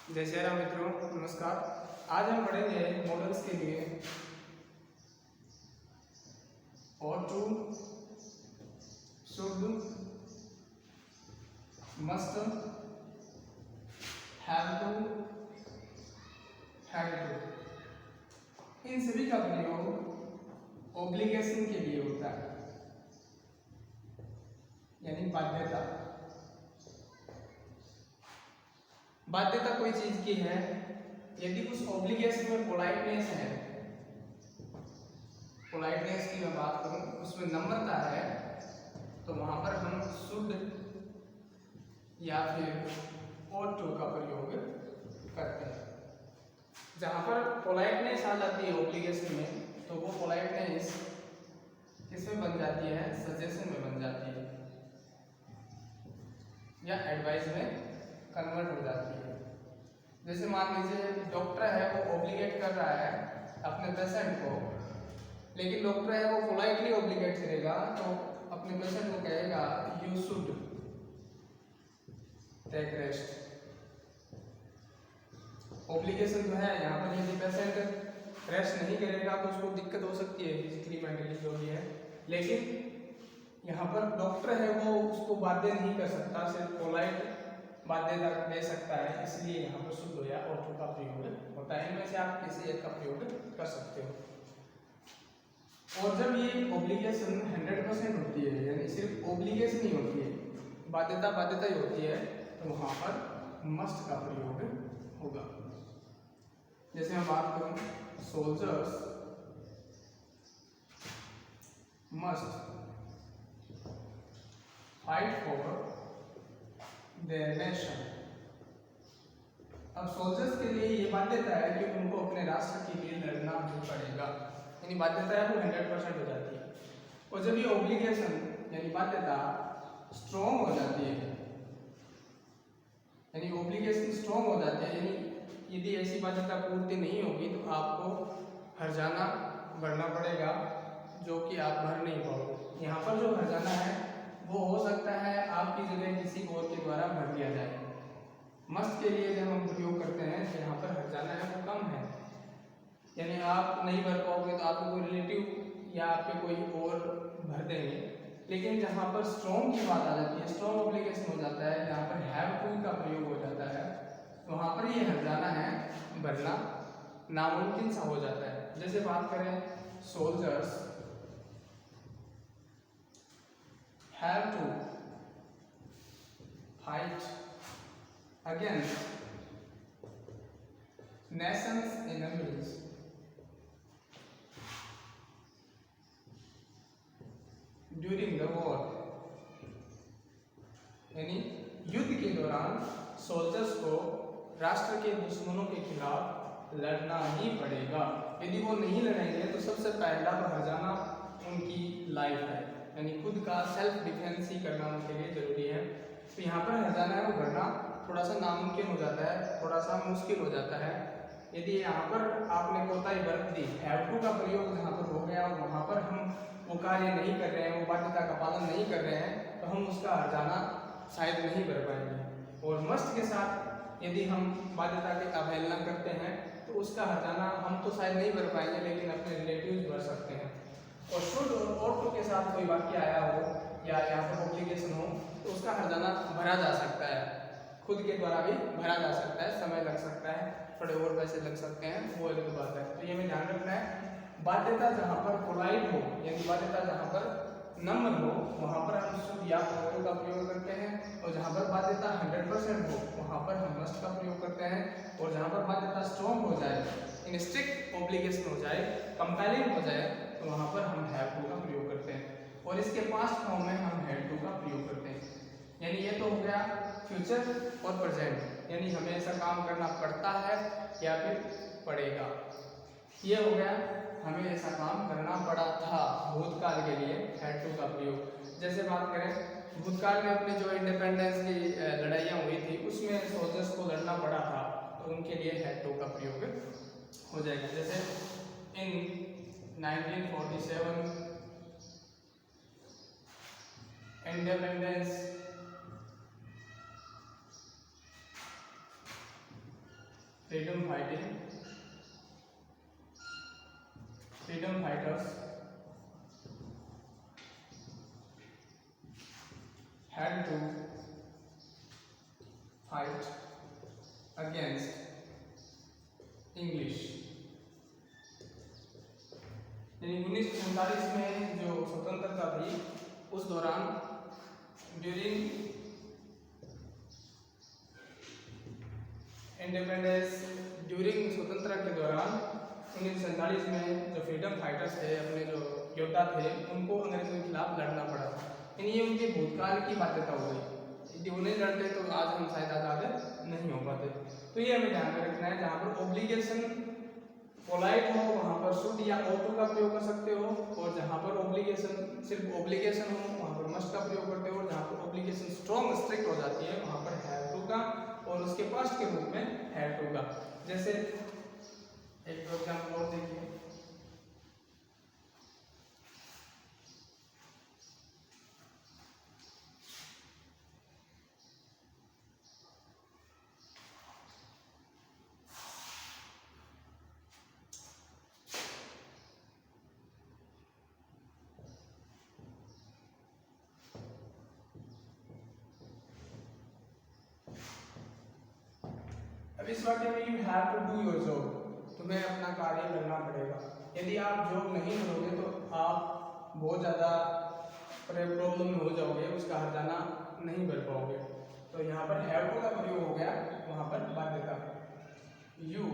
जय श्री राम मित्रों, नमस्कार। आज हम पढ़ेंगे मॉडल्स के लिए ought to, should, must, have to, had to। इन सभी का प्रयोग ऑब्लिगेशन के लिए होता है, यानी बाध्यता। बाध्यता कोई चीज की है, यदि उस ऑब्लिगेशन में पोलाइटनेस है, पोलाइटनेस की मैं बात करूं, उसमें नम्रता है, तो वहां पर हम शुड या फिर ought to का प्रयोग करते हैं। जहां पर पोलाइटनेस आ जाती है ऑब्लिगेशन में, तो वो पोलाइटनेस किसमें बन जाती है? सजेशन में बन जाती है या एडवाइस में कन्वर्ट हो जाती है। जैसे मान लीजिए डॉक्टर है, वो ऑब्लिगेट कर रहा है अपने पेशेंट को, लेकिन डॉक्टर है वो पोलाइटली ऑब्लिगेट करेगा, तो अपने पेशेंट को कहेगा you should take rest. Obligation जो है यहाँ पर, यदि पेशेंट रेस्ट नहीं करेगा तो उसको दिक्कत हो सकती है फिजिकली मेंटली जो भी है, लेकिन यहाँ पर डॉक्टर है वो उसको बाध्य नहीं कर सकता, सिर्फ पोलाइट बाध्यता दे सकता है, इसलिए यहाँ पर शुद्ध हो या ought to का प्रयोग होता है। इनमें से आप किसी एक का प्रयोग कर सकते हो। और जब ये ऑब्लिगेशन 100% होती है, यानी सिर्फ ऑब्लिगेशन ही होती है, बाध्यता ही होती है, तो वहां पर मस्ट का प्रयोग होगा। जैसे मैं बात करूं, soldiers must fight for their nation. अब सोल्जर्स के लिए ये बाध्यता है कि उनको अपने राष्ट्र के लिए लड़ना भी पड़ेगा, यानी बाध्यता है वो 100% हो जाती है। और जब ये ऑब्लिगेशन यानी बाध्यता स्ट्रॉन्ग हो जाती है, यानी ऑब्लिगेशन स्ट्रॉन्ग हो जाती है, यानी यदि ऐसी बाध्यता पूर्ति नहीं होगी तो आपको हर्जाना भरना पड़ेगा, जो कि आप भर नहीं पाओगे। यहाँ पर जो हर्जाना है वो हो सकता है आपकी जगह किसी और के द्वारा भर दिया जाए। मस्ट के लिए जब हम प्रयोग करते हैं तो यहाँ पर हर्जाना है वो कम है, यानी आप नहीं भर पाओगे तो आपको कोई रिलेटिव या आपके कोई और भर देंगे। लेकिन जहाँ पर स्ट्रॉन्ग की बात आ जाती है, स्ट्रॉन्ग ऑब्लिगेशन हो जाता है, जहाँ पर हैव टू का प्रयोग हो जाता है, तो वहाँ पर ये हर्जाना है भरना नामुमकिन सा हो जाता है। जैसे बात करें, soldiers have to fight against nations enemies during the war, यानी युद्ध के दौरान सोल्जर्स को राष्ट्र के दुश्मनों के खिलाफ लड़ना ही पड़ेगा। यदि वो नहीं लड़ेंगे तो सबसे पहला तो हर्जाना उनकी लाइफ है, यानी खुद का सेल्फ डिफेंस ही करना उनके लिए जरूरी है। तो यहाँ पर हर्जाना है वो भरना थोड़ा सा नामुमकिन हो जाता है, थोड़ा सा मुश्किल हो जाता है। यदि यहाँ पर आपने कोताही बरत दी, हैव टू का प्रयोग जहाँ पर हो गया और वहाँ पर हम वो कार्य नहीं कर रहे हैं, वो बाध्यता का पालन नहीं कर रहे हैं, तो हम उसका हर्जाना शायद नहीं भर पाएंगे। और मस्ट के साथ यदि हम बाध्यता की अवहेलना करते हैं तो उसका हर्जाना हम तो शायद नहीं भर पाएंगे, लेकिन अपने रिलेटिव्स भर सकते हैं। और शुड और ought to के साथ कोई वाक्य आया हो या यहाँ पर ऑब्लिगेशन हो तो उसका हर्जाना भरा जा सकता है, खुद के द्वारा भी भरा जा सकता है, समय लग सकता है, थोड़े और पैसे लग सकते हैं, वो अलग बात है। तो ये हमें ध्यान रखना है। बाध्यता जहाँ पर पोलाइट हो, यानी बाध्यता जहाँ पर नम्र हो, वहाँ पर हम शुड या ought to का प्रयोग करते हैं, और जहाँ पर बाध्यता 100% हो वहाँ पर हम मस्ट का प्रयोग करते हैं, और जहाँ पर बाध्यता स्ट्रॉन्ग हो जाए, इन स्ट्रिक्ट ऑब्लिगेशन हो जाए, कंपेलिंग हो जाए, तो वहाँ पर हम हैव टू का प्रयोग करते हैं। और इसके पास्ट फॉर्म में हम हैड टू का प्रयोग करते हैं। यानी ये तो हो गया फ्यूचर और प्रेजेंट, यानी हमें ऐसा काम करना पड़ता है या फिर पड़ेगा। ये हो गया हमें ऐसा काम करना पड़ा था, भूतकाल के लिए हैड टू का प्रयोग। जैसे बात करें, भूतकाल में अपने जो इंडिपेंडेंस की लड़ाइयाँ हुई थी उसमें सोल्जर्स को लड़ना पड़ा था, तो उनके लिए हैड टू का प्रयोग हो जाएगा। जैसे इन 1947 independence freedom fighters had to fight against English। यानी 1947 में जो स्वतंत्रता थी उस दौरान ड्यूरिंग इंडिपेंडेंस, ड्यूरिंग स्वतंत्रता के दौरान 1947 में जो फ्रीडम फाइटर्स थे, अपने जो योद्धा थे, उनको अंग्रेजों के खिलाफ लड़ना पड़ा था। यानी ये उनके भूतकाल की बाध्यता हो गई। यदि वो नहीं लड़ते तो आज हम शायद आज़ाद नहीं हो पाते। तो ये हमें ध्यान में रखना है, जहाँ पर ऑब्लिगेशन पोलाइट हो वहाँ पर शुड या ought to का प्रयोग कर सकते हो, और जहाँ पर ऑब्लिगेशन सिर्फ ऑब्लिगेशन हो वहाँ पर मस्ट का प्रयोग करते हो, और जहाँ पर ऑब्लिगेशन स्ट्रॉन्ग स्ट्रिक्ट हो जाती है वहाँ पर हैव टू का और उसके पास्ट के रूप में हैव टू का। जैसे एक एग्जाम्पल और देखिए, अब इस वाक्य में you have to do your job, तुम्हें अपना कार्य करना पड़ेगा। यदि आप जॉब नहीं करोगे तो आप बहुत ज़्यादा प्रॉब्लम में हो जाओगे, उसका हर्जाना नहीं भर पाओगे। तो यहाँ पर हैव टू का प्रयोग हो गया, वहाँ पर बाध्यता, you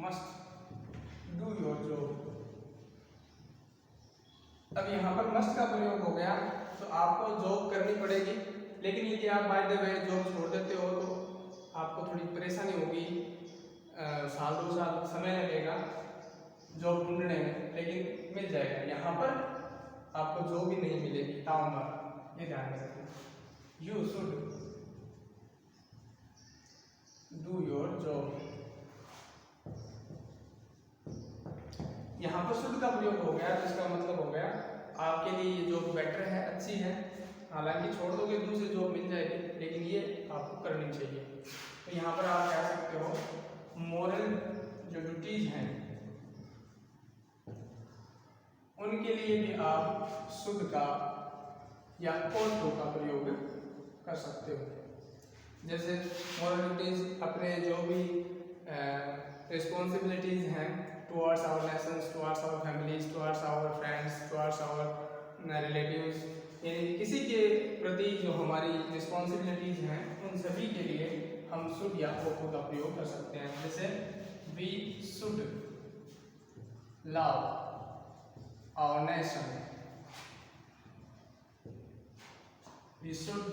must do your job. अब यहाँ पर मस्ट का प्रयोग हो गया तो आपको जॉब करनी पड़ेगी, लेकिन यदि आप बाय द वे जॉब छोड़ देते हो तो आपको थोड़ी परेशानी होगी, साल 2 साल समय लगेगा जॉब ढूंढने में, लेकिन मिल जाएगा। यहाँ पर आपको जॉब भी नहीं मिलेगी टाउन में, ये ध्यान में रखना। You should do your job, यहाँ पर शुड का प्रयोग हो गया, जिसका मतलब हो गया आपके लिए ये जॉब बेटर है, अच्छी है, हालांकि छोड़ दोगे दूसरी जॉब मिल जाएगी, लेकिन ये आपको करनी चाहिए। तो यहाँ पर आप कह सकते हो मोरल जो ड्यूटीज हैं उनके लिए भी आप शुड का या ought to का प्रयोग कर सकते हो। जैसे मोरल ड्यूटीज अपने जो भी रिस्पॉन्सिबिलिटीज हैं towards our nations, towards our families, towards our friends, towards our relatives, यानी किसी के प्रति जो हमारी रिस्पॉन्सिबिलिटीज हैं उन सभी के लिए हम शुड या ought to का प्रयोग कर सकते हैं। जैसे we should love our nation, we should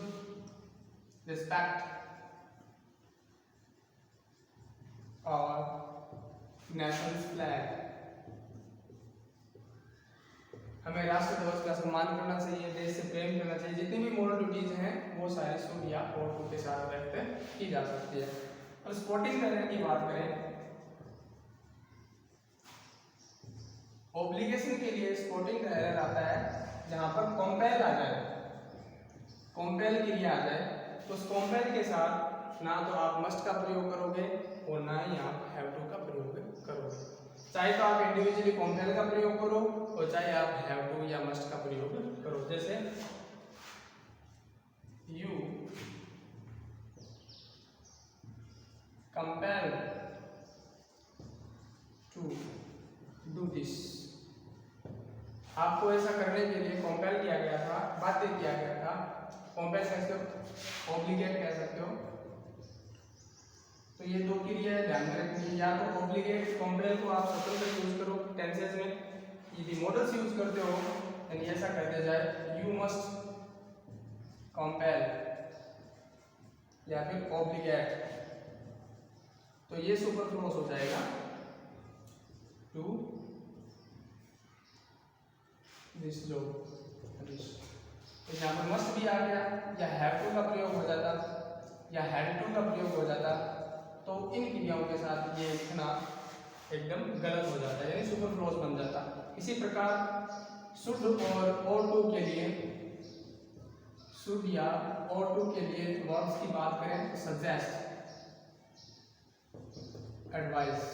respect our national flag, हमें राष्ट्र ध्वज का सम्मान करना चाहिए, देश से प्रेम करना चाहिए। जितनी भी मोरल ड्यूटीज हैं वो सारी शुड या ought to के साथ व्यक्त की जा सकती है। और स्पोर्टिंग करने की बात करें, ऑब्लिगेशन के लिए स्पोर्टिंग एरर आता है जहां पर कंपेल आ जाए, कंपेल के लिए आ जाए, तो उस कंपेल के साथ ना तो आप मस्ट का प्रयोग करोगे और ना ही आप हैव टू का प्रयोग करोगे। चाहे तो आप इंडिविजुअली कंपेल का प्रयोग करो और चाहे आप हैव टू या मस्ट का प्रयोग करो। जैसे you compel to do this, आपको ऐसा करने के लिए कंपेल किया गया था, बाध्य किया गया था। कंपेल कह सकते हो, ऑब्लिगेट कह सकते हो। तो ये दो क्रिया ध्यान में रखनी, या तो ऑब्लिगेट कंपेल को आप स्वतंत्र यूज करो टेंसेस में, यदि मॉडल्स यूज करते हो यानी ऐसा कहते जाए यू मस्ट कंपेल या फिर ऑब्लिगेट, तो ये सुपरफ्लूस हो जाएगा टू दिस जॉब। तो यहाँ पर मस्ट भी आ गया, या हैव टू का प्रयोग हो जाता या हैड टू का प्रयोग हो जाता, तो इन क्रियाओं के साथ ये लिखना एकदम गलत हो जाता है, यानी सुपरफ्लूस बन जाता। इसी प्रकार शुड और ought to के लिए, शुड या ought to के लिए वर्ब्स की बात करें तो सजेस्ट, एडवाइस।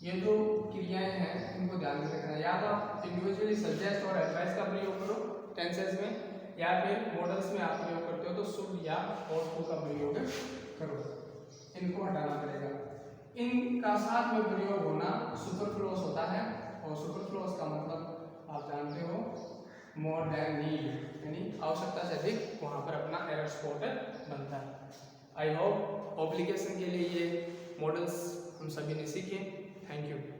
ये जो क्रियाएं हैं इनको ध्यान में रखना। या तो आप इंडिविजुअली सजेस्ट और एडवाइस का प्रयोग करो टेंसेस में, या फिर मॉडल्स में आप प्रयोग करते हो तो शुड या और को का प्रयोग करो। इनको हटाना पड़ेगा। इनका साथ में प्रयोग होना सुपरफ्लूअस होता है, और सुपरफ्लूअस का मतलब आप जानते हो मोर देन नीड, यानी आवश्यकता से अधिक, वहाँ पर अपना एरर स्पॉट बनता है। आई होप ऑब्लिगेशन के लिए ये मॉडल्स हम सभी ने सीखे। Thank you.